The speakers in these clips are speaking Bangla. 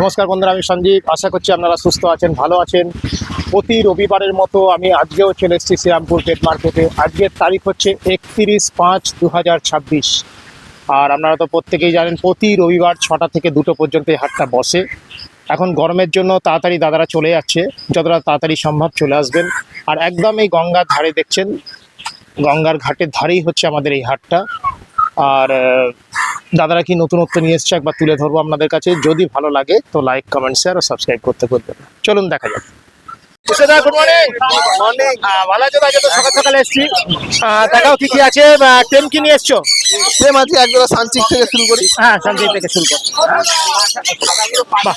নমস্কার বন্ধুরা, আমি সঞ্জীব। আশা করছি আপনারা সুস্থ আছেন, ভালো আছেন। প্রতি রবিবারের মতো আমি আজকেও চলে এসেছি শ্রীরামপুর পেট মার্কেটে। আজকের তারিখ হচ্ছে 31/5/2026। আর আপনারা তো প্রত্যেকেই জানেন প্রতি রবিবার 6টা থেকে 2টো পর্যন্ত এই হাটটা বসে। এখন গরমের জন্য তাড়াতাড়ি দাদারা চলে যাচ্ছে, যতটা তাড়াতাড়ি সম্ভব চলে আসবেন। আর একদম এই গঙ্গার ধারে দেখছেন, গঙ্গার ঘাটের ধারেই হচ্ছে আমাদের এই হাটটা। আর দাদারা কি নতুনত্ব নিয়ে এসছে একবার তুলে ধরবো আপনাদের কাছে। যদি ভালো লাগে তো লাইক, কমেন্ট, শেয়ার ও সাবস্ক্রাইব করতে ভুলবেন না। চলুন দেখা যাক। Good morning. মর্নিং। ভালো আছো? আজকে তো সকাল সকালে এসছি। দেখাও কি কি আছে। টেম কি নিয়ে এসছো? টেম আছে একদম সানচিক থেকে শুরু করি। হ্যাঁ, শান্তি থেকে শুরু করো। বাহ,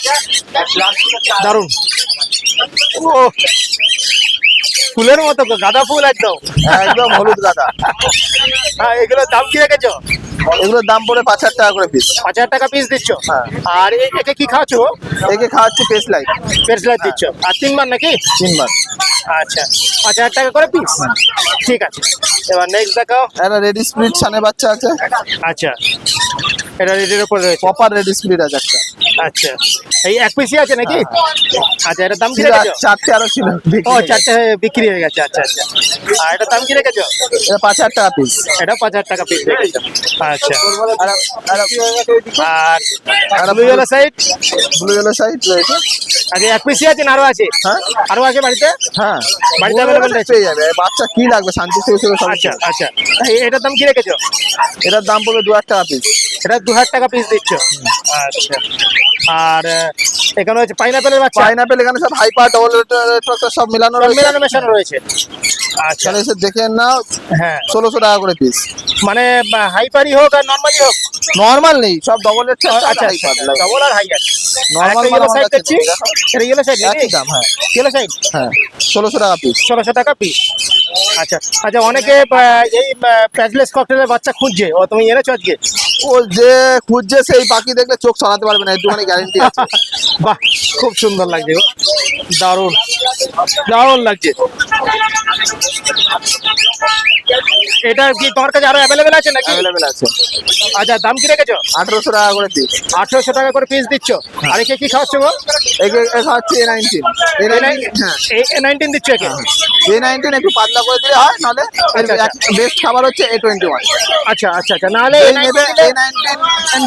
দারুণ। ও, ফুলের মতো তো, গাঁদা ফুল একদম। একদম হলুদ গাঁদা। হ্যাঁ, এগুলোর দাম কি রেখেছো? এগুলোর দাম পড়ে 5,000 টাকা করে পিস। 5,000 টাকা পিস দিচ্ছ? হ্যাঁ। আর একে কি খাওয়াচ্ছো? একে খাওয়াচ্ছি পেস্ট লাইট। পেটলাইট দিচ্ছ? আর 3 বার নাকি? 3 বার। আচ্ছা, 5,000 টাকা করে পিস। ঠিক আছে, এবার নেক্সট দেখাও। একটা রেডি স্প্লিট ছানে বাচ্চা আছে। আচ্ছা, এটা রেডির উপর রয়েছে। প্রপার রেডি স্প্লিট আছে একটা। আচ্ছা, এই এক পিসই আছে নাকি? আচ্ছা, এটার দাম কি ছিল রেখেছো? 4টে আরো ছিল। ও, 4টে বিক্রি হয়ে গেছে। আচ্ছা আচ্ছা, আর এটার দাম কি রেখেছো? এটা 5,000 টাকা পিস। এটা 5,000 টাকা পিস রেখেছো। আচ্ছা, আর blue yellow side? Blue yellow side রয়েছে। আচ্ছা, এক পিসই আছে না আরো আছে? হ্যাঁ, আরো আছে বাড়িতে? হ্যাঁ বাড়িতে অ্যাভেলেবেল রয়েছে? পেয়ে যাবে। বাচ্চা কি লাগবে শান্তি থেকে সব। আচ্ছা আচ্ছা, এটার দাম কি রেখেছো? এটার দাম পড়বে 2,000 টাকা পিস। এটা 2,000 টাকা পিস দিচ্ছ? আচ্ছা, আর এখানে হচ্ছে পাইনাপেলের বাচ্চা? পাইনাপেল এখানে সব হাইপার ডবল সব মিলানো রয়েছে। মেলানো মেশানো রয়েছে। আচ্ছা, এখানে এসে দেখে নাও। হ্যাঁ, 1,600 টাকা করে পিস। মানে হাইপারই হোক আর নর্মালি হোক? নরমাল নেই, সব ডবল রেট। আচ্ছা, ডবল আর হাই আছে। নরমাল ইয়েলো সাইড দেখছি, এটা ইয়েলো সাইড নাকি? একই দাম। হ্যাঁ, ইয়েলো সাইড হ্যাঁ 1,600 টাকা পিস। 1,600 টাকা পিস। আচ্ছা আচ্ছা, অনেকে এই প্যাচলেস ককটেলের বাচ্চা খুঁজছে, ও তুমি এনেছো আজকে? ও যে খুঁজছে সেই পাখি দেখলে চোখ সরাতে পারবে না, একটুখানি গ্যারেন্টি আছে। বাহ, খুব সুন্দর লাগছে গো, দারুণ দারুণ লাগছে। এটা কি তোমার কাছে আরো অ্যাভেলেবেল আছে নাকি? অ্যাভেলেবেল আছে। আচ্ছা, দাম কি রেখেছো? 1,800 টাকা করে পিস। 1,800 টাকা করে পিস দিচ্ছ। আর একে কি খাওয়াচ্ছো গো? একে খাচ্ছি A19। হ্যাঁ, A19 দিচ্ছ একে? A19 একটু পাতলা করে দিলে হয়, নাহলে বেস্ট খাবার হচ্ছে A21। আচ্ছা আচ্ছা আচ্ছা, নাহলে A19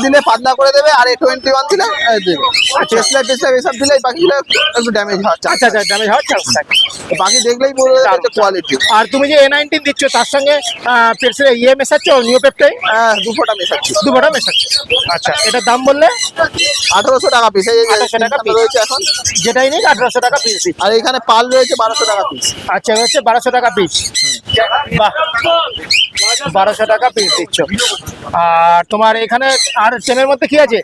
দিলে পাতলা করে দেবে, আর A21 দিলে দেবে। টেসলা এসব দিলে এই পাখিগুলো একটু ড্যামেজ হয়। আচ্ছা আচ্ছা, ড্যামেজ হওয়ার চান্স থাকে। পাখি দেখলেই বলে দেবে কোয়ালিটি। আর তুমি যে A19 দিচ্ছ তার সঙ্গে ইয়ে মেশাচ্ছ, নিওপেপটাইড? 2 ফোঁটা মেশাচ্ছি। 2 ফোঁটা মেশাচ্ছ। আচ্ছা, এটার দাম বললে? 1,800 টাকা পিস। এই 1,800 টাকা পিস রয়েছে এখন, যেটাই নেই 1,800 টাকা পিস। আর এখানে পাল রয়েছে 1,200 টাকা পিস। আচ্ছা, হচ্ছে 1,200 টাকা পিস। বাহ, 1,200 টাকা পিস দিচ্ছ। আর তোমার এখানে আর টেমের মধ্যে কি আছে?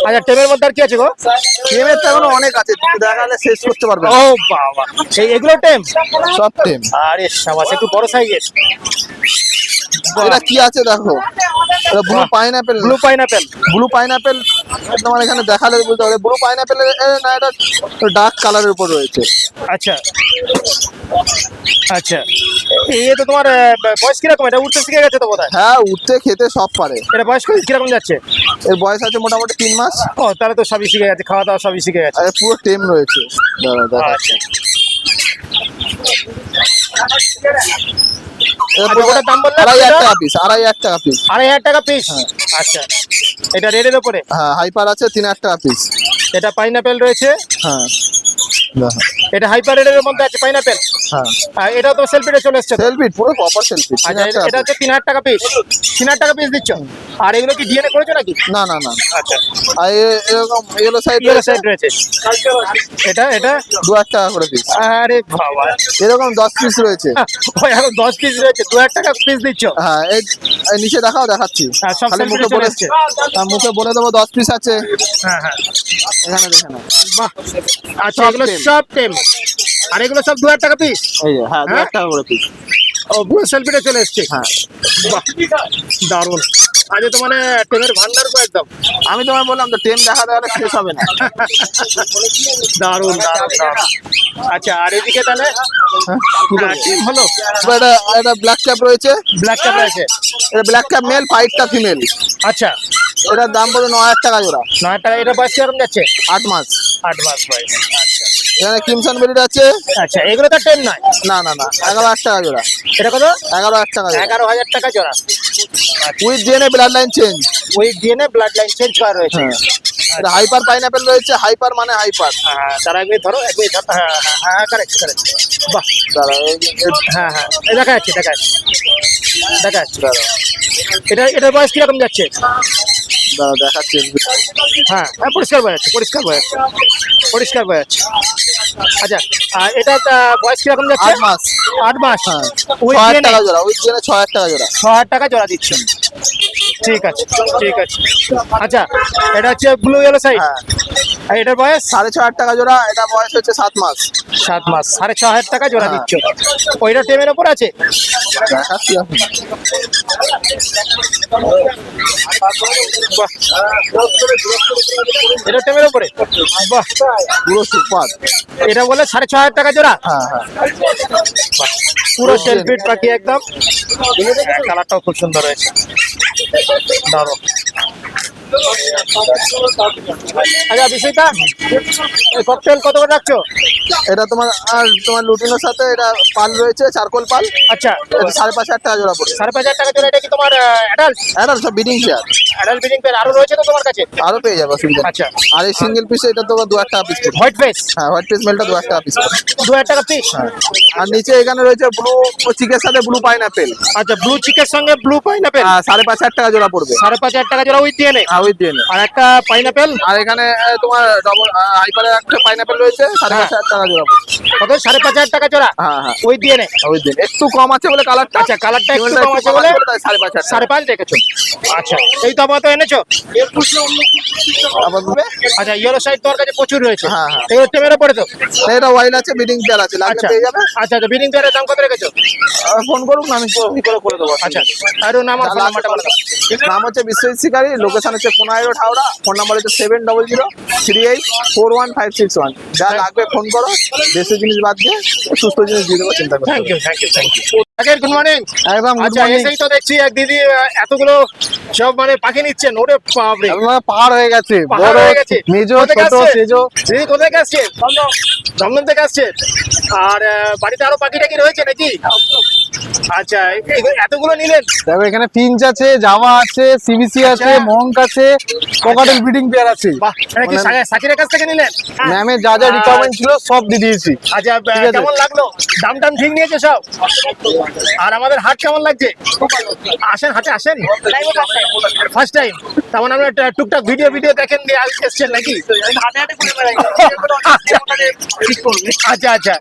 আচ্ছা, টেমের মধ্যে আর কি আছে গো? টেমের তো এখনো অনেক আছে, দেখালে শেষ করতে পারবে না। ও বাবা, এগুলো টেম? সব টেম। আরে সাবাস, একটু বড় সাইজের। এটা কি আছে দেখো, এটা blue pineapple. Blue pineapple? Blue pineapple তোমার এখানে দেখালে বলতে হবে ব্লু পাইনাপেল না, এটা ডার্ক কালারের উপর রয়েছে। আচ্ছা আচ্ছা, এই তো তোমার বয়স কিরকম? এটা উঠতে শিখে গেছে তো বোধহয়? হ্যাঁ, উঠতে খেতে সব পারে। এটা বয়স কিরকম যাচ্ছে? এর বয়স আছে মোটামুটি 3 মাস। ও, তাহলে তো সবই শিখে গেছে, খাওয়া দাওয়া সবই শিখে গেছে। আর পুরো টেম রয়েছে। আচ্ছা, ওটার দাম বললে 2,500 টাকা পিস। 2,500 টাকা পিস। 2,500 টাকা পিস? আচ্ছা, এটা রেডের উপরে? হ্যাঁ, হাইপার আছে 3,000 টাকা পিস। এটা পাইনাপেল রয়েছে? হ্যাঁ, এটা হাইপার রেডের মধ্যে আছে পাইনাপেল? হ্যাঁ, আর এটা তো সেলফিটে চলে এসছে? সেলফিট, পুরো প্রপার সেলফিট। আচ্ছা, এটা হচ্ছে 3,000 টাকা পিস। 3,000 টাকা পিস দিচ্ছ। আর এগুলো কি ডিএনএ করেছো নাকি? না না না। আচ্ছা, আর এরকম ইয়েলো সাইড রয়েছে। এটা 2,000 টাকা করে পিস। আরে বাবা, এরকম 10 পিস রয়েছে। ওই এখন 10 পিস রয়েছে, 2,000 টাকা পিস দিচ্ছ? হ্যাঁ, এই নিচে দেখাচ্ছি। সব খালি মুখে চলে বলে এসছে। মুখে বলে দেবো 10 পিস আছে। হ্যাঁ হ্যাঁ, এখানে দেখে নাও। বাহ। আচ্ছা, এগুলো সব টেম, আর এগুলো সব 2,000 টাকা পিস? এই যে, হ্যাঁ 2,000 টাকা করে পিস। ও, পুরো সেলফিটে চলে এসছে। হ্যাঁ, বাহ, দারুণ। আজ তো মানে টেমের ভান্ডার কো একদম। আমি তোমায় বললাম তো, টেম দেখা দেওয়ালে শেষ হবে না। দারুণ দারুণ দারুণ। আচ্ছা, আর এদিকে তাহলে টিম হলো? এটা ব্ল্যাক ক্যাপ রয়েছে। ব্ল্যাক ক্যাপ রয়েছে? এটা ব্ল্যাক ক্যাপ মেল, 5টা ফিমেল। আচ্ছা, এটার দাম পড়বে 9,000 টাকা জোড়া। 9,000 টাকা। এটা বয়স কিরকম যাচ্ছে? 8 মাস। 8 মাস বয়স। আচ্ছা এখানে ক্রিমসন বেরিড আছে। আচ্ছা, এগুলো তো টেম নয়? না না না, 11,000 টাকা জোড়া। এটা কত? 11,000 টাকা জোড়া। 11,000 টাকা জোড়া। With DNA blood line change. ওই ডিএনএ ব্লাড লাইন চেঞ্জ করা রয়েছে। এটা হাইপার পাইনাপেল রয়েছে। হাইপার মানে হাইপার। হ্যাঁ, তারা একদিন ধরো, একদিন ধরো। হ্যাঁ হ্যাঁ হ্যাঁ, কারেক্ট কারেক্ট। বাহ, দাঁড়া হ্যাঁ হ্যাঁ, এই দেখা যাচ্ছে দেখা যাচ্ছে দেখা যাচ্ছে। এটার বয়স কিরকম যাচ্ছে? দাঁড়া দেখাচ্ছি। হ্যাঁ হ্যাঁ, পরিষ্কার বোঝা যাচ্ছে, পরিষ্কার বোঝা যাচ্ছে, পরিষ্কার বোঝা যাচ্ছে। আচ্ছা, আর এটা বয়স কিরকম যাচ্ছে? 8 মাস। 8 মাস। হ্যাঁ, ওই 6,000 ডিএনএ টাকা জোড়া। উইথ ডিএনএ 6,000 টাকা জোড়া। 6,000 টাকা জোড়া দিচ্ছেন। ঠিক আছে ঠিক আছে। আচ্ছা, এটা হচ্ছে ব্লু ইয়েলো সাইড। হ্যাঁ, আর এটার বয়স? 6,500 টাকা জোড়া। এটা বয়স হচ্ছে 7 মাস। 7 মাস। 6,500 টাকা জোড়া হ্যাঁ। দিচ্ছ। ওইটা টেমের ওপর আছে? দেখাচ্ছি আপনি। বাহ, এটা টেমের ওপরে? বাহ, পুরো সুপার। এটা বলে 6,500 টাকা জোড়া। হ্যাঁ হ্যাঁ, পুরো সেলফিট পাখি একদম। কালারটাও খুব সুন্দর হয়েছে, দারুণ। আচ্ছা বিষয়টা, এই ককটেল কত করে রাখছো? এটা তোমার আর তোমার লুটিনোর সাথে এটা পাল রয়েছে, চারকোল পাল। আচ্ছা, এটা 5,500 টাকা জোড়া পড়বে। 5,500 টাকা জোড়া। এটা কি তোমার অ্যাডাল্ট? এটা সব breeding pair. Adult breeding pair আরো রয়েছে তো তোমার কাছে? আরো পেয়ে যাবে, অসুবিধা নেই। আচ্ছা, আর এই সিঙ্গেল পিসে এটা তোমার 2,000 টাকা পিস পড়বে। White face? হ্যাঁ, হোয়াইট পিস মেলটা 2,000 টাকা পিস পড়বে। 2,000 টাকা পিস। আর নিচে এখানে রয়েছে ব্লু চিকের সাথে ব্লু পাইনাপেল। আচ্ছা, ব্লু চিকের সঙ্গে ব্লু পাইনাপেল। 5,500 টাকা জোড়া পড়বে। 5,500 টাকা জোড়া উইথ ডিএনএ। With DNA. আর একটা পাইনাপেল আর এখানে তোমার ডবল হাইপারের একটা পাইনাপেল রয়েছে, 5,500 টাকা জোড়া পড়বে। কত? 5,500 টাকা জোড়া হ্যাঁ হ্যাঁ, উইথ ডিএনএ। With DNA. একটু কম আছে বলে কালারটা। আচ্ছা, কালারটা একটু কম আছে বলে 5,500 টাকা। 5.5 রেখেছো। আচ্ছা, এই তো আপাতত এনেছো। আবার বলবে? আচ্ছা, ইয়েলো সাইড তোমার কাছে প্রচুর রয়েছে। হ্যাঁ, হ্যাঁ। এই টেমের ওপরে তো? এটা ওয়াইন আছে, বিডিং পেয়ার আছে, লাগলে আচ্ছা পেয়ে যাবে। আচ্ছা আচ্ছা, বিডিং পেয়ারের দাম কত রেখেছো? ফোন করুন, আমি করে দেবো। আচ্ছা, আর নাম আর ফোন নাম্বারটা বলে দাও। নাম হচ্ছে বিশ্বজিৎ শিকারী, লোকেশন হচ্ছে 15 রোড হাওড়া। ফোন নাম্বার হচ্ছে 7003841561। যা লাগবে ফোন করো। দেশি জিনিস বাদ দিয়ে সুস্থ জিনিস দিয়ে দেবো, চিন্তা করো। Thank you thank you thank you. Good morning. একদম good আচ্ছা, morning। এসেই তো দেখছি এক দিদি এতগুলো সব মানে পাখি নিচ্ছেন। ওরে বাপরে, আমার পাহাড় হয়ে গেছে, পাহাড় বড় হয়ে গেছে। মেজো কোথা থেকে ছোট আসছে? সেজো। দিদি কোথায় থেকে আসছে? দমদম থেকে আসছে। আর বাড়িতে আরো পাখি টাকি রয়েছে নাকি? আচ্ছা, এতগুলো নিলেন? দেখো এখানে ফিঞ্চ আছে, জাভা আছে, সিবিসি আছে, আচ্ছা। মঙ্ক আছে, কোকাটেল ব্রিডিং পেয়ার আছে। বাহ, এটা কি সাকিরের কাছ থেকে নিলেন? ম্যামের যা যা রিকোয়ারমেন্ট ছিল সব দিয়ে দিয়েছি। আচ্ছা, ঠিক আছে। কেমন লাগলো? দাম টাম ঠিক নিয়েছে সব? আর আমাদের হাট কেমন লাগছে? আসেন, হাটে আসেন। First time? তেমন আমরা টুকটাক ভিডিও দেখেন দিয়ে এসছেন নাকি? আচ্ছা আচ্ছা,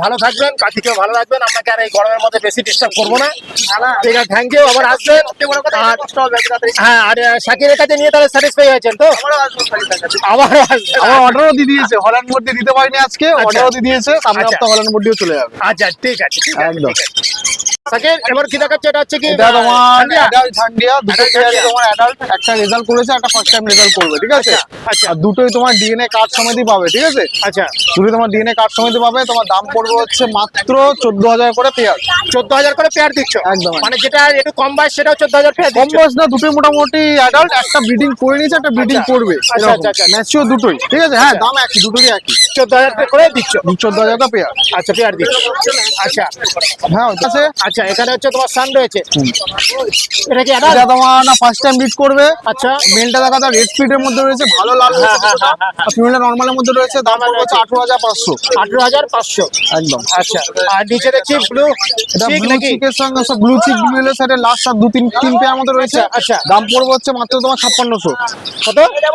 ভালো থাকবেন, পাখিকেও ভালো রাখবেন। আপনাকে আর এই গরমের মধ্যে বেশি ডিস্টার্ব করবো না। ঠিক আছে, থ্যাংক ইউ। আবার আসবেন। আর হ্যাঁ, আর শাকিরের কাছে নিয়ে তাহলে স্যাটিসফাই হয়েছেন তো? আবার আসবেন। আমার অর্ডারও দিয়ে দিয়েছে, হল্যান্ড মোড দিয়ে দিতে পারিনি আজকে, আচ্ছা। অর্ডারও দিয়ে দিয়েছে। সামনে আচ্ছা। সপ্তাহে হল্যান্ড মোড দিয়ে চলে যাবে। আচ্ছা, ঠিক আছে ঠিক আছে, একদম। ঠিক আছে। শাকির, এবার কি দেখাচ্ছে? এটা হচ্ছে কি এটা তোমার ঠান্ডিয়া? অ্যাডাল্ট ঝান্ডিয়া, দুটো Adult পেয়ারই ঝান্ডিয়া। তোমার অ্যাডাল্ট। একটা রেজাল্ট করেছে, একটা ফার্স্ট টাইম রেজাল্ট করবে, ঠিক আছে? আচ্ছা আর দুটোই তোমার ডিএনএ কার্ড সমেতই পাবে, ঠিক আছে? আচ্ছা, দুটোই তোমার ডিএনএ কার্ড সমেতই পাবে। তোমার দাম পড়বে হচ্ছে মাত্র 14,000 করে পেয়ার। 14,000 করে পেয়ার দিচ্ছ? একদম। মানে যেটা একটু কম বয়স সেটাও 14,000 পেয়ার কম দিচ্ছ? বয়স না, দুটোই মোটামুটি অ্যাডাল্ট। একটা ব্রিডিং করে নিয়েছে, একটা ব্রিডিং আচ্ছা। করবে। আচ্ছা, আচ্ছা, আচ্ছা। ম্যাচিওর দুটোই, ঠিক আছে? হ্যাঁ, দাম একই, দুটোরই একই। 14,000 করে দিচ্ছ? 14,000 টাকা পেয়ার। আচ্ছা, পেয়ার দিচ্ছ। আচ্ছা হ্যাঁ, ঠিক আছে। আচ্ছা, এখানে হচ্ছে তোমার সান রয়েছে। এটা কি অ্যাডাল্ট? এটা তোমার না ফার্স্ট টাইম ব্রিড করবে। আচ্ছা, মেলটা দেখা যায় রেড স্পিডের মধ্যে রয়েছে, ভালো লাল রয়েছে হ্যাঁ, কিছুটা। হ্যাঁ, হ্যাঁ, আর ফিমেলটা নরমালের মধ্যে রয়েছে। দাম পড়বে হচ্ছে 18,500। 18,500। একদম। আচ্ছা, আর নিচে দেখছি ব্লু এটা চিক ব্লু নাকি? চিকের সঙ্গে ব্লু চিক ব্লু এর সাথে লাস্ট আর তিন পেয়ার মধ্যে রয়েছে। আচ্ছা, আচ্ছা। দাম পড়বে হচ্ছে মাত্র তোমার 5600। কত? এটা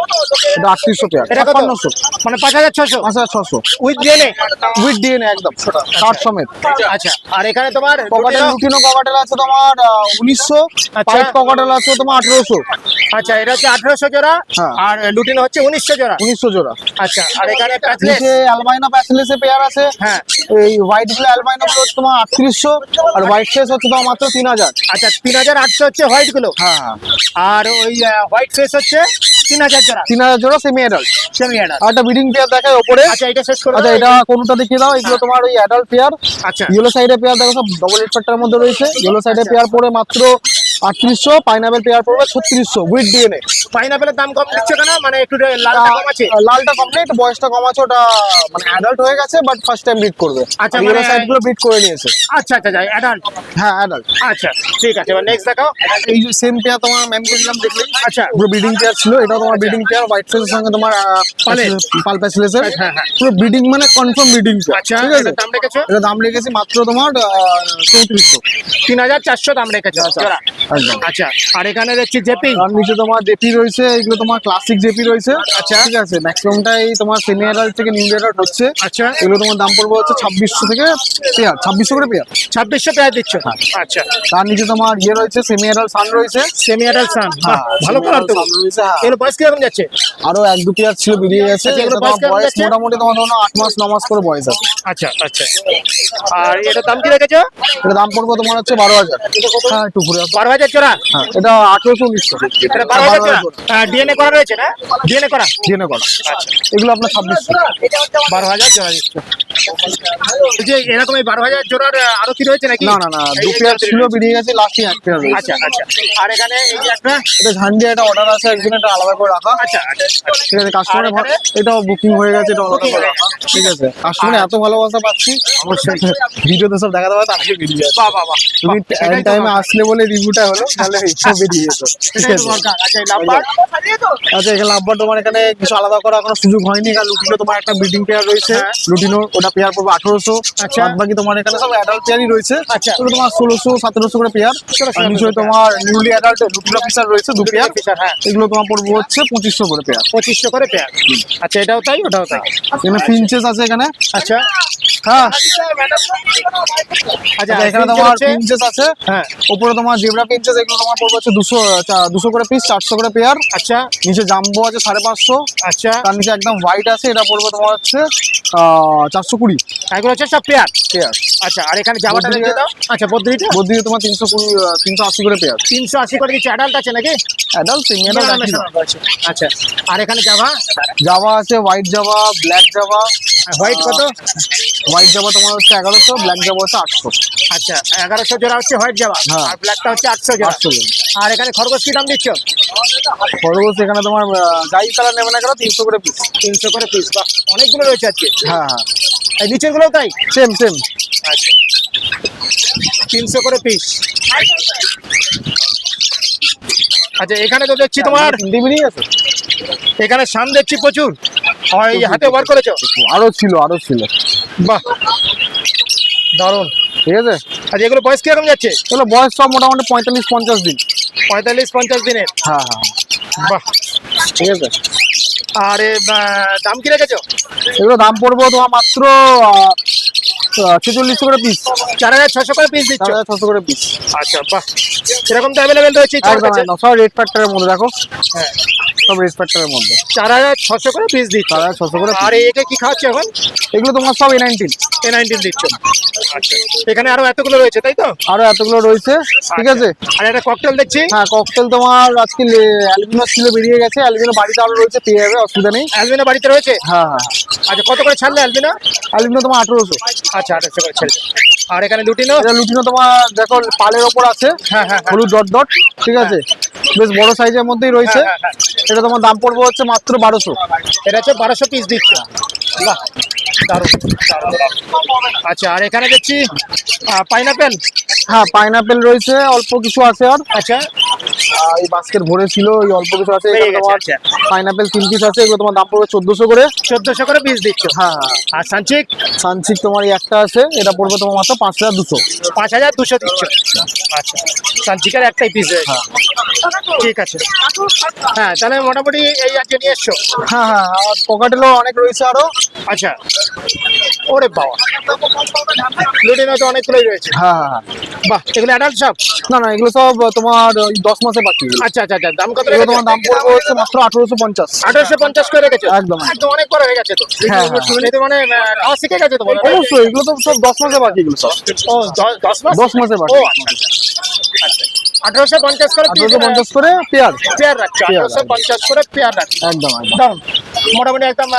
3800 পেয়ার। এটা কত? 5600। মানে 5,600 5600 উইথ ডিএনএ? উইথ ডিএনএ একদম কার্ড সমেত। আচ্ছা, আর এখানে তোমার ককাটেল লুটিনো ককাটেল আছে তোমার 1900। আচ্ছা। পাইপ ককাটেল আছে তোমার 1800। আচ্ছা, এটা হচ্ছে 1800 জোড়া। হ্যাঁ। আর লুটিনো হচ্ছে 1900 জোড়া। 1900 জোড়া। আচ্ছা, আর এখানে প্যাচলেস? নিচে অ্যালবাইনো প্যাসেলেসে পেয়ার আছে। হ্যাঁ। এই হোয়াইট গুলো অ্যালবাইনো গুলো হচ্ছে তোমার 3800। আর হোয়াইট ফেস হচ্ছে তোমার মাত্র 3000। আচ্ছা, 3,800 হচ্ছে হোয়াইট গুলো। হ্যাঁ হ্যাঁ, আর ওই হোয়াইট ফেস হচ্ছে 3,000 জোড়া 3000 জোড়া সেমি অ্যাডাল্ট। Semi adult. আর একটা ব্রিডিং পেয়ার দেখায় ওপরে। আচ্ছা, এটা শেষ করে আচ্ছা, দাও। এটা কোনটা দেখিয়ে দাও। এগুলো তোমার ওই অ্যাডাল্ট পেয়ার। আচ্ছা ইয়েলো সাইডে পেয়ার দেখো, সব ডবল এড ফ্যাক্টরের মধ্যে রয়েছে। ইয়েলো সাইডে আচ্ছা। পেয়ার পড়ে মাত্র 3800, পাইনাপেল পেয়ার পড়বে 3600 উইথ ডিএনএ। পাইনাপেলের দাম কম দিচ্ছে কেন? মানে একটু লালটা কম আছে? লালটা কম নেই, একটু বয়সটা কম আছে, ওটা মানে অ্যাডাল্ট হয়ে গেছে বাট ফার্স্ট টাইম ব্রিড করবে। আচ্ছা, আর মানে- ইয়েলো সাইড গুলো ব্রিড করে নিয়েছে। আচ্ছা আচ্ছা, যাই অ্যাডাল্ট। হ্যাঁ অ্যাডাল্ট। আচ্ছা ঠিক আছে, এবার নেক্সট দেখাও। এই যে সেম পেয়ার তোমার ম্যামকে দিলাম, দেখলে আচ্ছা। পুরো ব্রিডিং পেয়ার ছিল, এটাও তোমার ব্রিডিং পেয়ার, হোয়াইট ফেসের সঙ্গে তোমার পাল প্যাসিলেসের। হ্যাঁ, হ্যাঁ। পুরো ব্রিডিং মানে কনফার্ম ব্রিডিং। আচ্ছা, ঠিক আছে, এটার দাম রেখেছো? এটা দাম রেখেছি মাত্র তোমার 3400। 3400 দাম রেখেছো জোড়া। একদম। আচ্ছা, আর এখানে দেখছি জেপি। তার নিচে তোমার জেপি রয়েছে, এগুলো তোমার ক্লাসিক জেপি রয়েছে। আচ্ছা। ঠিক আছে, ম্যাক্সিমামটাই তোমার সেমি অ্যাডাল্ট থেকে নিউ অ্যাডাল্ট হচ্ছে। আচ্ছা, এগুলো তোমার দাম পড়বে হচ্ছে 2600 থেকে পেয়ার, 2600 করে পেয়ার। 2600 পেয়ার দিচ্ছ? আচ্ছা, তার নিচে তোমার ইয়ে রয়েছে, সেমি অ্যাডাল্ট সান রয়েছে। সেমি অ্যাডাল্ট সান, হ্যাঁ, ভালো কালার তো। সান রয়েছে, হ্যাঁ। এর বয়স কিরকম যাচ্ছে? আরো 1-2 পেয়ার ছিল, বেরিয়ে গেছে। আচ্ছা, এগুলো এটা বয়স তোমার কেমন বয়স যাচ্ছে? মোটামুটি তোমার ধরো 8 মাস 9 মাস করে বয়স আছে। আচ্ছা আচ্ছা, আর এটার দাম কি রেখেছো? এটা দাম পড়বে তোমার হচ্ছে 12000। হ্যাঁ, একটু ঘুরে আসো। 12000 জোড়া? হ্যাঁ, এটা 1800-1900। এটা 12000 জোড়া? ডিএনএ করা রয়েছে না? ডিএনএ করা? জেনে করা। এগুলো আপনার 2600। 12000 জোড়া দিচ্ছ। এই যে এরকম এই 12000 জোড়ার আরো কি রয়েছে নাকি? না না না, 2 পেয়ার ছিল, বেরিয়ে গেছে, লাস্টে 1 পেয়ার রয়েছে। আচ্ছা আচ্ছা, আর এখানে এই যে একটা। এটা ঝান্ডিয়া, এটা অর্ডার আছে একদিন, এটা আলাদা করে রাখা। আচ্ছা আচ্ছা, ঠিক আছে, কাস্টমারের আর এখানে? এটাও বুকিং হয়ে গেছে, এটা আলাদা Booking করে হয়ে রাখা। ঠিক আছে, কাস্টমার এত ভালোবাসা পাচ্ছি, অবশ্যই ভিডিওতে সব দেখাতে পারে, তার আগে বেরিয়ে যাবে। বাহ বাহ বাহ, তুমি সেটাই তো টাইমে দরকার। আসলে বলে রিভিউটা হলো, তাহলে সব বেরিয়ে যেত। ঠিক সেটাই তো আছে। দরকার। আচ্ছা, এই নাম্বার? আচ্ছা, এখানে লাভবার তোমার এখানে কিছু আলাদা করার কোনো সুযোগ হয়নি, কারণ লুটিনো তোমার একটা ব্রিডিং পেয়ার রয়েছে। হ্যাঁ। লুটিনো ওটা পেয়ার পড়বে 1800। আচ্ছা। বাদ বাকি তোমার এখানে সব অ্যাডাল্ট পেয়ারই রয়েছে। আচ্ছা। ওগুলো তোমার 1600-1700 করে পেয়ার। 1600 আর নিচে তোমার নিউলি অ্যাডাল্ট লুটিনো পিসার রয়েছে 2 পেয়ার। Fisher, হ্যাঁ। এগুলো তোমার পড়বে হচ্ছে 2500 করে পেয়ার। 2500 করে পেয়ার। আচ্ছা, এটাও তাই ওটাও তাই? এখানে ফিঞ্চেস আছে এখানে। আচ্ছা হ্যাঁ, আচ্ছা, এখানে finch তোমার হচ্ছে? পিঞ্চেস আছে। হ্যাঁ। উপরে তোমার জেব্রা পিঞ্চেস, এগুলো তোমার পড়বে হচ্ছে 200 করে পিস, 400 করে পেয়ার। আচ্ছা নিচে জাম্বো আছে 550। আচ্ছা, তার নিচে একদম হোয়াইট আছে, এটা পড়বে তোমার হচ্ছে 420 এগুলো হচ্ছে সব পেয়ার। পেয়ার। আচ্ছা, আর এখানে জামাটা বদ্রিকা- রেখে দাও। আচ্ছা, বদ্রিটা বদ্রিকে তোমার 380 করে পেয়ার। 380 করে দিচ্ছে। অ্যাডাল্ট আছে নাকি? অ্যাডাল্ট সেমি অ্যাডাল্ট একই দাম। আচ্ছা, আর এখানে জাভা? জাভা আছে, white Java, black Java. White কত? হোয়াইট জাভা তোমার হচ্ছে 1100, ব্ল্যাক জাভা হচ্ছে 800। আচ্ছা, 1100 জোড়া হচ্ছে হোয়াইট জাভা, হ্যাঁ। আর ব্ল্যাকটা হচ্ছে 800 জোড়া। 800 করে। আর এখানে খরগোশ কি দাম দিচ্ছ? খরগোশ এখানে তোমার যাই কালার নেবে না কেন 300 করে পিস। 300 করে পিস। বাহ, অনেকগুলো রয়েছে আজকে। হ্যাঁ হ্যাঁ, এই নিচের গুলোও তাই? Same same. আচ্ছা, 300 করে পিস। আচ্ছা, এখানে তো দেখছি তোমার, হিন্দি বেরিয়ে গেছে। এখানে শান দেখছি প্রচুর। এই হাতে বার করেছো? আরো ছিল। বাহ, দারুণ। ঠিক আছে, আচ্ছা, এগুলো বয়স কিরকম যাচ্ছে? এগুলো বয়স সব মোটামুটি 45-50 দিন। 45-50 দিনের। হ্যাঁ হ্যাঁ, বাহ, ঠিক আছে। আর দাম কি রেখেছো? এগুলো দাম পড়বে তোমার মাত্র 4600 করে পিস। 4600 করে পিস দিচ্ছ? 4600 করে পিস। আচ্ছা, বাহ, এরকম তো অ্যাভেলেবেল রয়েছে তোমার একদম কাছে? একদম, সব রেড ফ্যাক্টরের মধ্যে দেখো। হ্যাঁ, সব রেড ফ্যাক্টরের মধ্যে। 4600 করে পিস দিচ্ছ? 4600 করে আর একে কি খাওয়াচ্ছে এখন? এগুলো তোমার সব A19 A19 দিচ্ছ। আচ্ছা, এখানে আরো এতগুলো রয়েছে তাই তো? আরো এতগুলো রয়েছে, ঠিক আছে। আর একটা ককটেল দেখছি। হ্যাঁ, ককটেল তোমার আজকে অ্যালবিনো ছিল, বেরিয়ে গেছে। অ্যালবিনো বাড়িতে আরো রয়েছে, পেয়ে যাবে, অসুবিধা নেই। অ্যালবিনো বাড়িতে রয়েছে? হ্যাঁ হ্যাঁ, আচ্ছা, কত করে ছাড়লে অ্যালবিনো? অ্যালবিনো তোমার 1800। আচ্ছা, 1800 করে ছেড়ে দাও। আর এখানে লুটিনো? এটা লুটিনো তোমার দেখো পালের ওপর আছে, হ্যাঁ হ্যাঁ হ্যাঁ। হলুদ ডট ডট, ঠিক আছে, বেশ বড় সাইজের মধ্যেই রয়েছে। হ্যাঁ, হ্যাঁ, এটা তোমার দাম পড়বে হচ্ছে মাত্র 1200। এটা হচ্ছে 1200 পিস দিচ্ছ। বাহ, দারুণ দারুণ, দারুণ। আচ্ছা, আর এখানে দেখছি পাইনাপেল। হ্যাঁ, পাইনাপেল রয়েছে, অল্প কিছু আছে। আর আচ্ছা, এই বাস্কেট ভরে ছিল, ওই অল্প কিছু আছে। পেয়ে এখানে গেছে, তোমার আচ্ছা। পাইনাপেল 3 পিস আছে, এগুলো তোমার দাম পড়বে 1400 করে। 1400 করে পিস দিচ্ছ। হ্যাঁ হ্যাঁ, আর সানচিক? সানচিক তোমার এই একটা আছে, এটা পড়বে তোমার মাত্র 5200। 5200 দিচ্ছ। আচ্ছা, সানচিকের একটাই পিস রয়েছে। ঠিক আছে, হ্যাঁ, তাহলে মোটামুটি এই আজকে নিয়ে এসছো। হ্যাঁ হ্যাঁ, আর পকেটেলও অনেক রয়েছে আরো। আচ্ছা, ওরে বাবা, লুটিনো তো অনেকগুলোই রয়েছে। হ্যাঁ হ্যাঁ হ্যাঁ। বাহ, এগুলো অ্যাডাল্ট সব? না না, এগুলো সব তোমার ওই 10 মাসে বাকি। আচ্ছা আচ্ছা আচ্ছা, দাম কত এগুলো রেখেছো? তোমার দাম পড়বে হচ্ছে মাত্র 1850। 1850 করে রেখেছো? একদম। একদম, অনেক বড় হয়ে গেছে তো। হ্যাঁ, হ্যাঁ। শুনে তো মানে খাওয়া শিখে গেছে তো মনে হয়। অবশ্যই, এগুলো তো সব 10 মাসে বাকি, এগুলো সব ও, 10 মাস? 10 মাসে বাকি। ও আচ্ছা আচ্ছা, 1850 করে পিস 1850 করে পেয়ার। পেয়ার রাখছো? পেয়ার। 1850 করে পেয়ার রাখছো। একদম একদম। দারুণ মোটামুটি একদম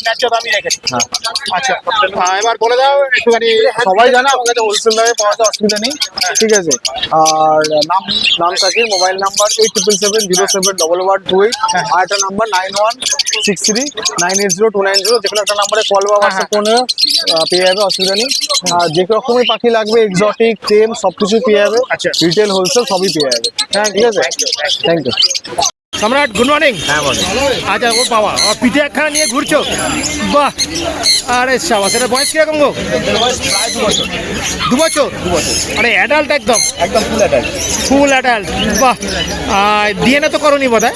ন্যায্য দামই রেখেছে। আচ্ছা এবার বলে দাও একটুখানি। সবাই জানে আমার কাছে হোলসেল দামে পাওয়া যায়, অসুবিধা নেই, ঠিক আছে। আর নাম থাকে, মোবাইল নাম্বার 8770711128, আর একটা নাম্বার 9163980290, যেকোনো একটা নাম্বারে কল বা হোয়াটসঅ্যাপ করে পেয়ে যাবে, অসুবিধা নেই। আর যে রকমই পাখি লাগবে, এক্সোটিক, টেম, সবকিছু পেয়ে যাবে। আচ্ছা। রিটেল হোলসেল সবই পেয়ে যাবে, ঠিক আছে। Thank you. Samrat good morning. হ্যাঁ বলো। আচ্ছা ও বাবা ও পিঠে একখানা নিয়ে ঘুরছো, বাহ। আরে সাবাস, এটা বয়স কিরকম গো? প্রায় 2 বছর। 2 বছর? 2 বছর মানে অ্যাডাল্ট একদম? একদম ফুল অ্যাটাচ। ফুল অ্যাডাল্ট, বাহ। ডিএনএ তো করনি বোধ হয়?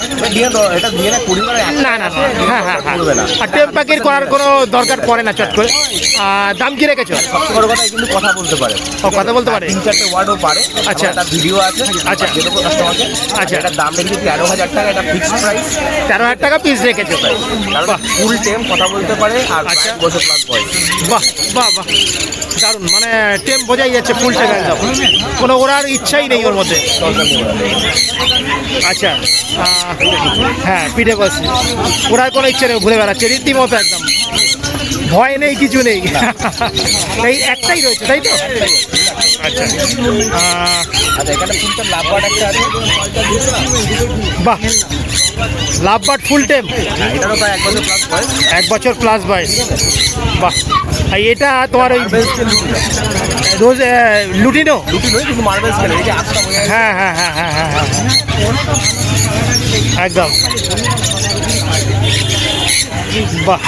এটা দিয়ে না করি মানে না না না, হ্যাঁ হ্যাঁ হ্যাঁ। করবে না। আর টেপ প্যাকেট করার কোনো দরকার পড়ে না চট করে। দাম কি রেখেছো? সবচেয়ে বড় কথা কিন্তু কথা বলতে পারে, ও কথা বলতে পারে? 3-4টে ওয়ার্ডও পারে। আচ্ছা। তার ভিডিও আছে। আচ্ছা। যে দেবো কাস্টমারকে। আচ্ছা। এটার দাম রেখেছি 13,000 টাকা, এটা ফিক্সড প্রাইস। 13,000 টাকা পিস রেখেছো? কারণ বাহ ফুল টাইম কথা বলতে পারে আর আচ্ছা। 5 বছর প্লাস বয়স। বাহ বাহ বাহ, দারুণ। মানে টেম বোঝাই যাচ্ছে ফুল টেম একদম, কোনো ওরার ইচ্ছাই নেই ওর মধ্যে। আচ্ছা হ্যাঁ, পিঠে বসে ওরার কোনো ইচ্ছে নেই, ঘুরে বেড়াচ্ছে রীতিমতো একদম, ভয় নেই কিছু নেই। এই একটাই রয়েছে তাই তো? আচ্ছা আচ্ছা, এখানে ফুল টাইম লাভবার্ড একটা আছে। বাহ, লাভবার্ড ফুল টেম, এটারও প্রায় 1 বছর প্লাস বয়স। 1 বছর প্লাস বয়স, বাহ। আর এটা তোমার ওই রোজ লুটিনো? দুটি নয়, কিন্তু মার্বেল স্কেল। এই যে আটটা বোঝা যায়। হ্যাঁ হ্যাঁ হ্যাঁ হ্যাঁ হ্যাঁ হ্যাঁ একদম, বাহ।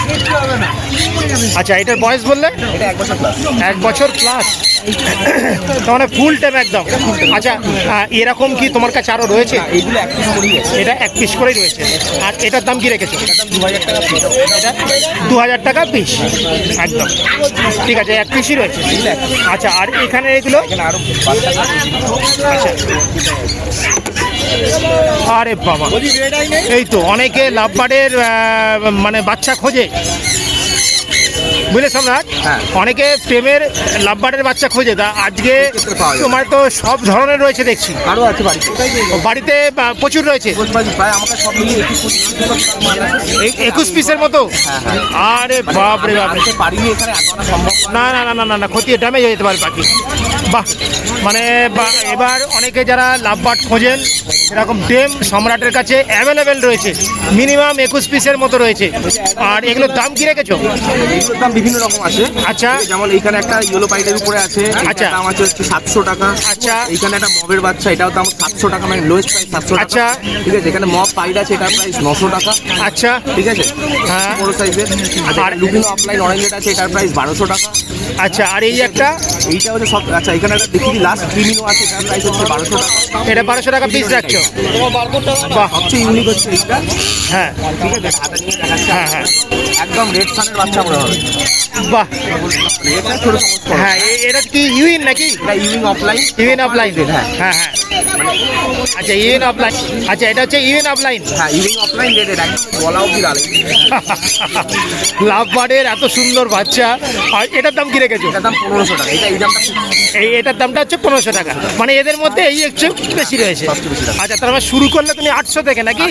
আচ্ছা এটার বয়স বললে? এটা 1 বছর প্লাস। 1 বছর প্লাস, তার মানে ফুল টাইম একদম। আচ্ছা এরকম কি তোমার কাছে আরও রয়েছে? এইগুলো 1 পিস করেই আছে। এটা 1 পিস করেই রয়েছে। আর এটার দাম কি রেখেছো? এটার দাম 2,000 টাকা পিস। এটা 2,000 টাকা পিস একদম, ঠিক আছে, 1 পিসই রয়েছে। আচ্ছা আর এখানে এগুলো? এখানে আরো বাচ্চা আছে। আচ্ছা, আরে বাবা, এই তো অনেকে লাভবার্ডের মানে বাচ্চা খোঁজে, বুঝলে সম্রাট? হ্যাঁ। অনেকে প্রেমের লাভবার্ডের বাচ্চা খোঁজে, তা আজকে ক্ষেত্রে পাওয়া যায়। তোমার তো সব ধরনের রয়েছে দেখছি। আরো আছে বাড়িতে। ও, বাড়িতে প্রচুর রয়েছে, প্রায় আমাকে সব মিলিয়ে 21 পিসের মতো। হ্যাঁ, হ্যাঁ। আরে বাপরে বাপ, আনতে পারিনি এখানে, এত আনা সম্ভব না। না না না না না না, ক্ষতি ড্যামেজ হয়ে যেতে পারে পাখি। বাহ, মানে এবার অনেকে যারা লাভবার্ড খোঁজেন এরকম টেম সম্রাটের কাছে অ্যাভেলেবেল রয়েছে, মিনিমাম 21 পিসের মতো রয়েছে। আর এগুলোর দাম কি রেখেছো? এগুলোর দাম বিভিন্ন রকম আছে। আচ্ছা। যেমন এইখানে একটা ইয়েলো পাইটের উপরে আছে। আচ্ছা। এটার দাম আছে হচ্ছে 700 টাকা। আচ্ছা। এইখানে একটা মবের বাচ্চা, এটাও দাম 700 টাকা, মানে লোয়েস্ট প্রাইস 700 টাকা। আচ্ছা। ঠিক আছে। এখানে মব পাইড আছে, এটার প্রাইস 900 টাকা। আচ্ছা ঠিক আছে। হ্যাঁ। বড় সাইজের। আর লুকিনো অফলাইন অরেঞ্জেড আছে, এটার প্রাইস 1200 টাকা। আচ্ছা, আর এই একটা? এইটা হচ্ছে সব। আচ্ছা, এখানে একটা দেখি লাস্ট ক্রিমিনো আছে, এটার প্রাইস হচ্ছে 1200 টাকা। এটা 1200 টাকা পিস রাখছো? বাহ, সবচেয়ে ইউনিক হচ্ছে এইটা। হ্যাঁ ঠিক আছে। হাতে নিয়ে দেখাচ্ছি। হ্যাঁ হ্যাঁ, একদম রেড সানের বাচ্চা মনে হবে। বাহ। এটা ছোট সমস্ত। হ্যাঁ এটা কি ইউইন নাকি? এটা ইউনিক অফলাইন। ইউইন অফলাইন? হ্যাঁ। হ্যাঁ হ্যাঁ, আচ্ছা ইউইন অফলাইন। আচ্ছা এটা হচ্ছে ইউইন অফলাইন। হ্যাঁ, ইউনিক অফলাইন রেড, একদম গলা অব্দি লাল। লাভবার্ডের এত সুন্দর বাচ্চা, আর এটার দাম কি রেখেছো? এটার দাম 1500 টাকা। এটা এই দামটা এটার দামটা হচ্ছে 1500 টাকা, মানে এদের মধ্যে এই একটু বেশি রয়েছে। সবচেয়ে বেশি দাম। আচ্ছা তার মানে শুরু করলে তুমি 800 থেকে নাকি?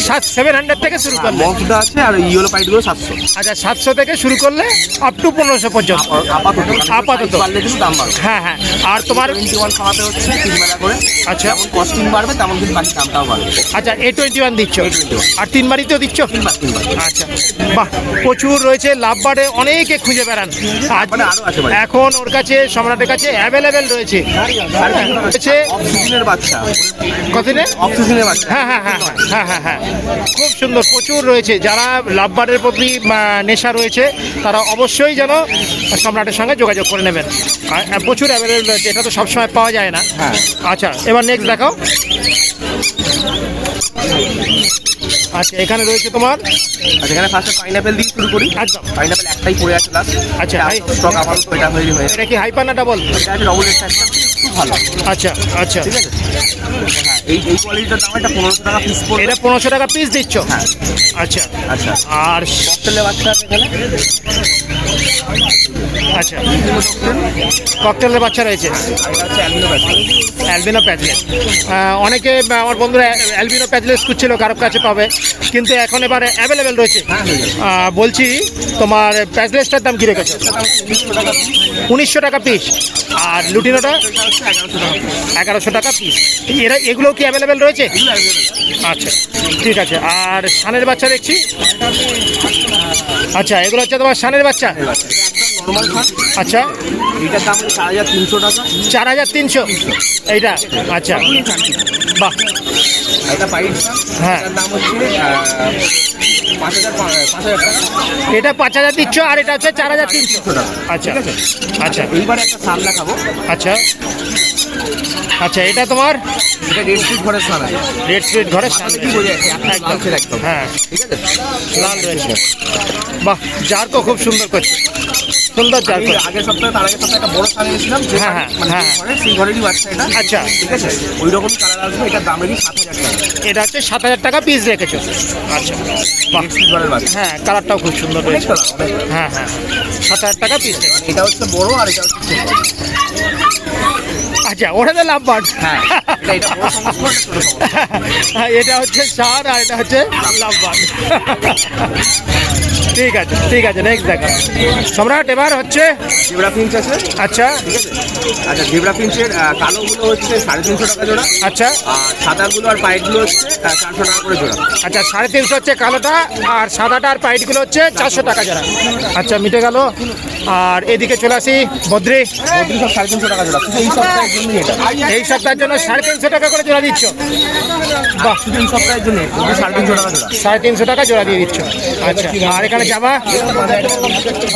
700 থেকে শুরু করলে? মফটা আছে, আর ইয়েলো পাইটগুলো 700। আচ্ছা 700 থেকে শুরু করলে আপ টু 1500 পর্যন্ত আপাতত। পারলে কিন্তু দাম বাড়বে। হ্যাঁ হ্যাঁ, আর তোমার 21 খাওয়াতে হচ্ছে 3 বেলা করে। আচ্ছা। যেমন কস্টিং বাড়বে তেমন কিন্তু বাকি দামটাও বাড়বে। আচ্ছা A21 দিচ্ছ? A21 আর 3 বাড়িতেও দিচ্ছ? 3 বার। আচ্ছা বাহ, প্রচুর রয়েছে লাভবার্ডে, অনেকে খুঁজে বেড়ান। আজ মানে আরো আছে বাড়ি। এখন ওর কাছে সম্রাটের কাছে অ্যাভেলেবেল রয়েছে। রয়েছে অফ সিজনের বাচ্চা। কতদিনে? অফ সিজনের বাচ্চা। হ্যাঁ হ্যাঁ হ্যাঁ হ্যাঁ হ্যাঁ হ্যাঁ, খুব সুন্দর, প্রচুর রয়েছে। যারা লাভবার্ডের প্রতি নেশা রয়েছে তারা অবশ্যই যেন সম্রাটের সঙ্গে যোগাযোগ করে নেবেন। আর প্রচুর অ্যাভেলেবেল রয়েছে, এটা তো সবসময় পাওয়া যায় না। হ্যাঁ। আচ্ছা এবার নেক্সট দেখাও। আচ্ছা এখানে রয়েছে তোমার, আচ্ছা, এখানে ফার্স্টে পাইনাপেল দিয়ে শুরু করি। একদম। পাইনাপেল একটাই পড়ে আছে লাস্ট। আচ্ছা, স্টক আপাতত এটা হয়ে এটা কি হাইপার না ডাবল? এটা আছে ডবল রেড একটু ভালো। আচ্ছা আচ্ছা, ঠিক আছে, হ্যাঁ এই কোয়ালিটিটার দাম এটা 1500 টাকা পিস পড়বে। এটা 1500 টাকা পিস দিচ্ছ? হ্যাঁ। আচ্ছা আচ্ছা, আর ককটেলের বাচ্চা আছে এখানে। আচ্ছা, ককটেলের বাচ্চা রয়েছে। আর এটা হচ্ছে অ্যালবিনো বাচ্চা। অ্যালবিনো প্যাচলেট, অনেকে আমার বন্ধুরা অ্যালবিনো প্যাচলেট খুঁজছিল কারোর কাছে পাবে, কিন্তু এখন এবারে অ্যাভেলেবেল রয়েছে। হ্যাঁ, হয়ে যাবে। বলছি তোমার প্যাচলেটটার দাম কী রেখেছো? 1900 টাকা পিস। আর লুটিনোটা 1100 টাকা পিস। এগুলো কি অ্যাভেলেবেল রয়েছে? আচ্ছা ঠিক আছে। আর সানের বাচ্চা দেখছি। আচ্ছা, এগুলো হচ্ছে তোমার সানের বাচ্চা। নর্মাল খান। আচ্ছা, এটার দাম হচ্ছে 4300 টাকা। 4300 এইটা? আচ্ছা বাহ, এটা পাইট খান। হ্যাঁ। এটার দাম হচ্ছে 5000 টাকা। এটা 5000 দিচ্ছ, আর এটা হচ্ছে 4300 টাকা। আচ্ছা আচ্ছা এইবারে একটা সান দেখাবো। আচ্ছা আচ্ছা, এটা তোমার এটা রেড স্ট্রিট ঘরের সান আছে। রেড স্ট্রিট ঘরের সামনে। কি বোঝা যাচ্ছে একদম লালচের একদম। হ্যাঁ, ঠিক আছে, লাল রয়েছে। বাহ, জার তো খুব সুন্দর করছে, সুন্দর জার আমি করছে। আগের সপ্তাহে তার আগের সপ্তাহে একটা বড় সান এনেছিলাম, যে হ্যাঁ, হ্যাঁ, মানে হ্যাঁ। যে ঘরে, সেই ঘরেরই বাচ্চা এটা। আচ্ছা, ঠিক আছে, ওই রকমই কালার আসবে। এটার দামেরই 7000 টাকা। এটা হচ্ছে 7000 টাকা পিস রেখেছো? আচ্ছা বাহ, রেড স্ট্রিট ঘরের বাচ্চা। হ্যাঁ, কালারটাও খুব সুন্দর অনেক রয়েছে। কালার, অনেক কালার। হ্যাঁ হ্যাঁ, 7000 টাকা পিস রেখেছো। এটা হচ্ছে বড় আর এটা হচ্ছে ছোট। আচ্ছা, ওটা তো লাভ বার্ড। হ্যাঁ, এটা বড় সমস্যা, এটা ছোট সমস্যা। এটা হচ্ছে সার আর এটা হচ্ছে লাভ বার্ড। ঠিক আছে ঠিক আছে, নেক্সট দেখা। সম্রাট এবার হচ্ছে। জেব্রা ফিঞ্চ আছে। আচ্ছা ঠিক আছে, আচ্ছা জেব্রা ফিঞ্চের কালোগুলো হচ্ছে 350 টাকা জোড়া। আচ্ছা আর সাদাগুলো আর পাইটগুলো হচ্ছে 400 টাকা করে জোড়া। আচ্ছা, 350 হচ্ছে কালোটা, আর সাদাটা আর পাইটগুলো হচ্ছে 400 টাকা জোড়া। আচ্ছা, মিটে গেল। আর এদিকে চলে আসি বদ্রি। বদ্রি সব 350 টাকা জোড়া। শুধু এই সপ্তাহের জন্যই এটা। এই সপ্তাহের জন্য 350 টাকা করে জোড়া দিচ্ছ? বাহ, শুধু এই সপ্তাহের জন্য 350 টাকা জোড়া। 350 টাকা জোড়া দিয়ে দিচ্ছ। আচ্ছা, আর এখানে জামা।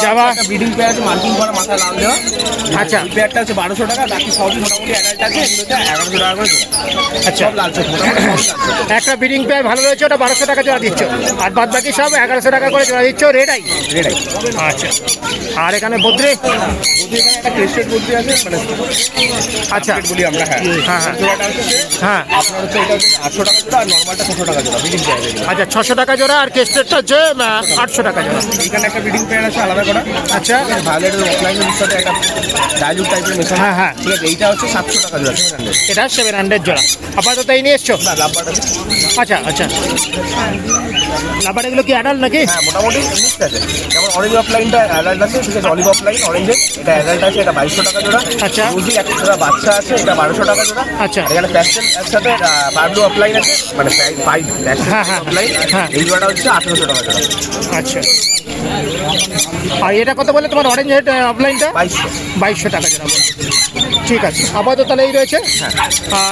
জামা ব্রিডিং পেয়ার আছে, মার্কিং করা, মাথা লাল দেওয়া। আচ্ছা এই পেয়ারটা হচ্ছে 1200 টাকা। বাকি সবই মোটামুটি অ্যাডাল্ট আছে, এগুলো হচ্ছে 1100 টাকা করে জোড়া। আচ্ছা, সব লাল চোখ, মোটামুটি সব লাল চোখ। একটা ব্রিডিং পেয়ার ভালো রয়েছে, ওটা 1200 টাকা জোড়া দিচ্ছ, আর বাদ বাকি সব 1100 টাকা করে জোড়া দিচ্ছ। রেডাই? রেডাই। আচ্ছা, আর এখানে বদ্রি। বদ্রি এখানে একটা টেস্টেড বদ্রি আছে, মানে আচ্ছা upgrade বলি আমরা। হ্যাঁ, হ্যাঁ, হ্যাঁ। জোড়াটা হচ্ছে হ্যাঁ, আপনার হচ্ছে এটা হচ্ছে 800 টাকা জোড়া, আর নর্মালটা 600 টাকা জোড়া। ব্রিডিং পেয়ার এগুলো। আচ্ছা, 600 টাকা জোড়া, আর কেস্টেরটা হচ্ছে 800 টাকা জোড়া। এখানে একটা ব্রিডিং পেয়ার আছে আলাদা করা। আচ্ছা ভায়োলেটের অফলাইনের সাথে একটা ডাইলুট টাইপের মেশানো। হ্যাঁ, হ্যাঁ। ঠিক আছে, এইটা হচ্ছে 700 টাকা জোড়া। 700 এটা 700 জোড়া। আপাতত এই নিয়ে এসছো? না, লাভবাট আছে। আচ্ছা আচ্ছা, লাভার এগুলো কি অ্যাডাল্ট নাকি? হ্যাঁ, মোটামুটি মিক্সড আছে। যেমন অরেঞ্জ অফলাইনটা অ্যাডাল্ট আছে, ঠিক আছে, অলিভ অফলাইন অরেঞ্জের এটা অ্যাডাল্ট আছে, এটা 2200 টাকা জোড়া। আচ্ছা। রোজি একটা বাচ্চা আছে, এটা 1200 টাকা জোড়া। আচ্ছা। আর এখানে প্যাস্টেল একসাথে বার্ডু অফলাইন আছে, মানে পাইপ হ্যাঁ, হ্যাঁ, অফলাইন। হ্যাঁ। এই জোড়াটা হচ্ছে 1800 টাকা জোড়া। আচ্ছা, আর এটা কত বলে তোমার অরেঞ্জ হেড অফলাইনটা? 2200। 2200 টাকা জোড়া বলে। ঠিক আছে, আপাতত তাহলে এই রয়েছে।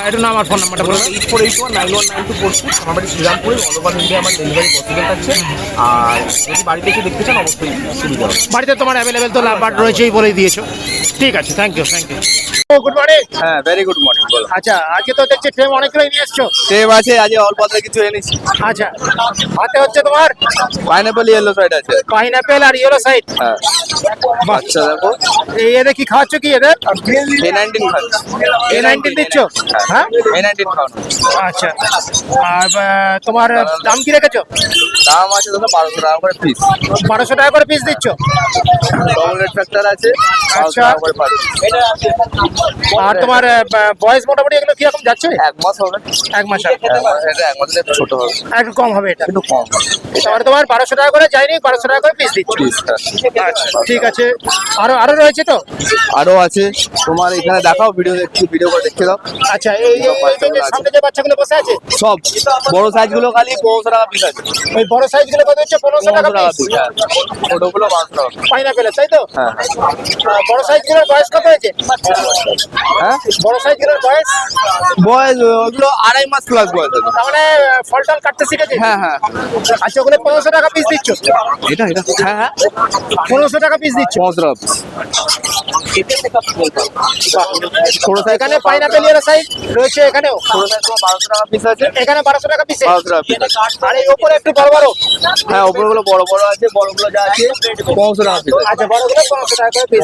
এটা না, আমার ফোন নাম্বারটা বলবো। 8481919246। আমার বাড়ি শ্রীরামপুরে। অল ওভার ইন্ডিয়া আমার ডেলিভারি পসিবল আছে। আর যদি বাড়িতে এসে দেখতে চান অবশ্যই সুবিধা হবে। বাড়িতে তোমার অ্যাভেলেবেল তো লাভ বার্ড রয়েছেই বলেই দিয়েছো। ঠিক আছে, thank you thank you. Good morning. হ্যাঁ, ভেরি গুড মর্নিং। বলো। আচ্ছা, আজকে তো দেখছি ট্রেম অনেকগুলোই নিয়ে এসছো। সেব আছে, আজ অল্প হাতে কিছু এনেছি। আচ্ছা, হাতে হচ্ছে তোমার পাইনাপল ইয়েলো সাইড আছে। পাইনাপেল আর ইয়েলো সাইড। হ্যাঁ, বাচ্চা দেখো। এদের কি খাওয়াচ্ছ কি এদের? A19 খাচ্ছি। A19 দিচ্ছ? হ্যাঁ, A19 খাওয়ানো। আচ্ছা। আর তোমার দাম কি রেখেছো? দাম আছে দাদা 1200 টাকা করে পিস। 1200 টাকা করে পিস দিচ্ছ? ডবল রেড ফ্যাক্টর আছে 1200 আচ্ছা। টাকা করে পাবে। আর তোমার বয়স মোটামুটি এগুলো কিরকম যাচ্ছে? 1 মাস হবে। 1 মাস আগে। এটা 1 মাসের একটু ছোট হবে, একটু কম হবে এটা। একটু কম হবে। তাহলে তোমার 1200 টাকা করে যায়নি, 1200 টাকা করে পিস দিচ্ছ। পিস। আচ্ছা, ঠিক আছে। আরো রয়েছে তো? আরো আছে, তোমার এখানে দেখাও, ভিডিও করে দেখতে দাও। আচ্ছা, এই যে সামনে যে বাচ্চাগুলো বসে আছে, সব বড় সাইজ গুলো খালি 1500 টাকা পিস আছে। ওই বড় সাইজগুলো কত হচ্ছে? 1500 টাকা 1500 টাকা পিস। পিস। ছোটগুলো 1200 টাকা। পাইনাপেলের, তাই তো? হ্যাঁ বড় সাইজগুলোর বয়স কত হয়েছে? হ্যাঁ, বড় সাইজগুলোর বয়স বয়স ওগুলো 2.5 মাস প্লাস বয়স আছে। তার মানে ফল টল কাটতে শিখেছে? হ্যাঁ হ্যাঁ, আচ্ছা, ওগুলো 1500 টাকা পিস দিচ্ছ? এটা হ্যাঁ হ্যাঁ, 1500 টাকা পিস দিচ্ছ? 1500 টাকা পিস। ছোট সাইজ, এখানে পাইনাপেল ইয়েলো সাইজ রয়েছে, এখানেও ছোট সাইজ তোমার 1200 টাকা পিস আছে। এখানে 1200 টাকা পিস। 1200 টাকা পিস। আর এই উপরে একটু বড় বড় হ্যাঁ ওপরগুলো বড় বড় আছে, বড়গুলো যা আছে 1500 টাকা পিস। আচ্ছা বড়গুলো 1500 টাকা করে পিস।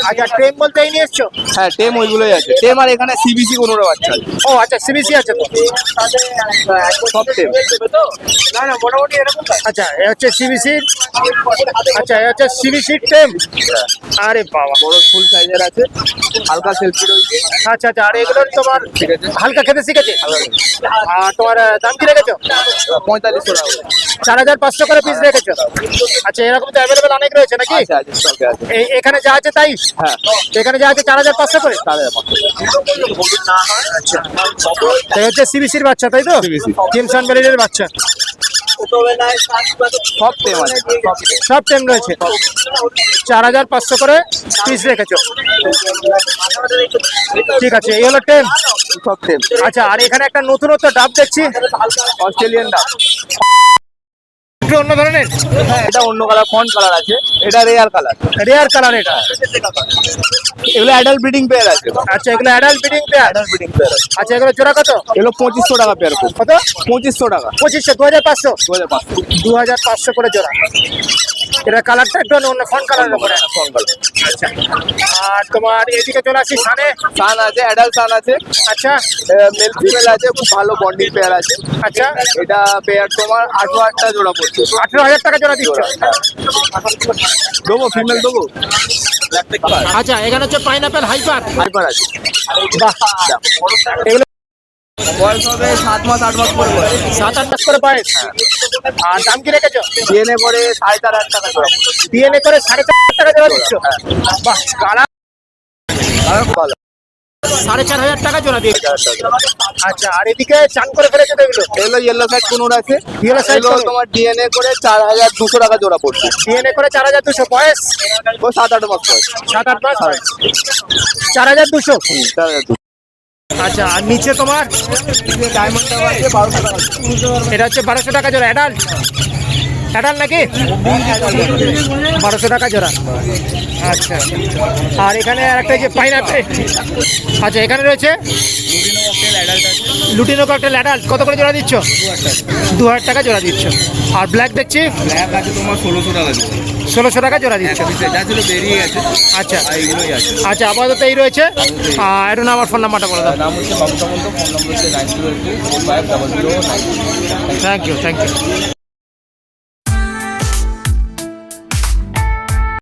আচ্ছা ট্রেন বলতে এই নিয়ে এসছো? হ্যাঁ টেম ওইগুলোই আছে, টেম আর এখানে সিবিসি কোনোটা বাচ্চা আছে। ও আচ্ছা সিবিসি আছে তো? সব টেম। না না মোটামুটি এরকম। আচ্ছা এ হচ্ছে সিবিসি। আচ্ছা এ হচ্ছে সিবিসি টেম। আরে বাবা, বড় ফুল সাইজের আছে, হালকা সেলফি রয়েছে। আচ্ছা আচ্ছা। আর এগুলোর তোমার ঠিক আছে। হালকা খেতে শিখেছে? আর তোমার দাম কি রেখেছো? 4500 টাকা। 4500 করে পিস রেখেছো? আচ্ছা এরকম তো অ্যাভেলেবেল অনেক রয়েছে নাকি? আছে আছে স্টকে আছে। এখানে যা আছে তাই? হ্যাঁ এখানে যা আছে 4500 করে? 4500। আচ্ছা এই হচ্ছে সিবিসির বাচ্চা তাই তো? CBC কিমসন বেরিলের বাচ্চা। সব টেম আছে, সব টেম রয়েছে। 4500 করে পিস রেখেছো। ঠিক আছে এই হলো টেম। সব টেম। আচ্ছা আর এখানে একটা নতুনত্ব ডাব দেখছি, অস্ট্রেলিয়ান ডাব। একটু অন্য ধরনের। হ্যাঁ এটা অন্য কালার, ফন্ট কালার আছে, এটা রেয়ার কালার। রেয়ার কালার এটা। এগুলো অ্যাডাল্ট ব্রিডিং পেয়ার আছে। আচ্ছা এগুলো adult breeding pair. Adult breeding pair আছে। আচ্ছা এগুলো জোড়া কত? এগুলো 2500 টাকা পেয়ার। কত? 2500 টাকা। 2500, 2500। 2500 2500 করে জোড়া। এটা কালারটা একটু অন্য ফন্ট কালারের উপরে। Font colour. আচ্ছা আর তোমার এদিকে চলে আসি সানে। সান আছে, অ্যাডাল্ট সান আছে, আচ্ছা মেল ফিমেল আছে, খুব ভালো বন্ডিং পেয়ার আছে। আচ্ছা এটা পেয়ার তোমার 18,000 টাকা জোড়া পড়ছে। 18,000 টাকা জোড়া দিচ্ছ? দেবো ফিমেল দেবো। আচ্ছা এখানে হচ্ছে পাইনাপেল হাইপার। হাইপার আছে। বাহ এগুলো বয়স হবে 7 মাস 8 মাস পরে বয়স। 7-8 মাস করে পায়। আর দাম কি রেখেছো? ডিএনএ করে 4,500 টাকা জোড়া। ডিএনএ করে 4,500 টাকা জোড়া দিচ্ছ? বাহ কালার আর ভালো। 4,500 টাকা জোড়া দিচ্ছ। আচ্ছা আর এদিকে চান করে ফেলেছো তো এগুলো? এগুলো ইয়েলো সাইড কোনোর আছে। Yellow side এগুলো কোনোর? তোমার ডিএনএ করে 4,200 টাকা জোড়া পড়ছে। ডিএনএ করে 4,200। বয়স? ও 7-8 মাস বয়স। 7-8 মাস বয়স। 4,200। 4,200। আচ্ছা আর নিচে তোমার ডায়মন্ড আছে 1200 টাকা। এটা হচ্ছে 1200 টাকা জোড়া। অ্যাডাল্ট অ্যাডাল্ট নাকি? 1200 টাকা জোড়া। আচ্ছা আর এখানে আরেকটা যে পাইনাপেল। আচ্ছা এখানে রয়েছে লুটিনো ককটেল অ্যাডাল্ট। কত করে জোড়া দিচ্ছ? 2000 টাকা জোড়া দিচ্ছ। আর ব্ল্যাক দেখছি ব্ল্যাক আছে তোমার 1600 টাকা জোড়া। 1600 টাকা জোড়া দিচ্ছ। যা ছিল বেরিয়ে গেছে। আচ্ছা আর এইগুলোই আছে। আচ্ছা আপাতত এই রয়েছে। এটা না আমার ফোন নাম্বারটা বলে দাও। নাম হচ্ছে বাবু সামন্ত, ফোন নম্বর হচ্ছে 902 4500 9। Thank you thank you.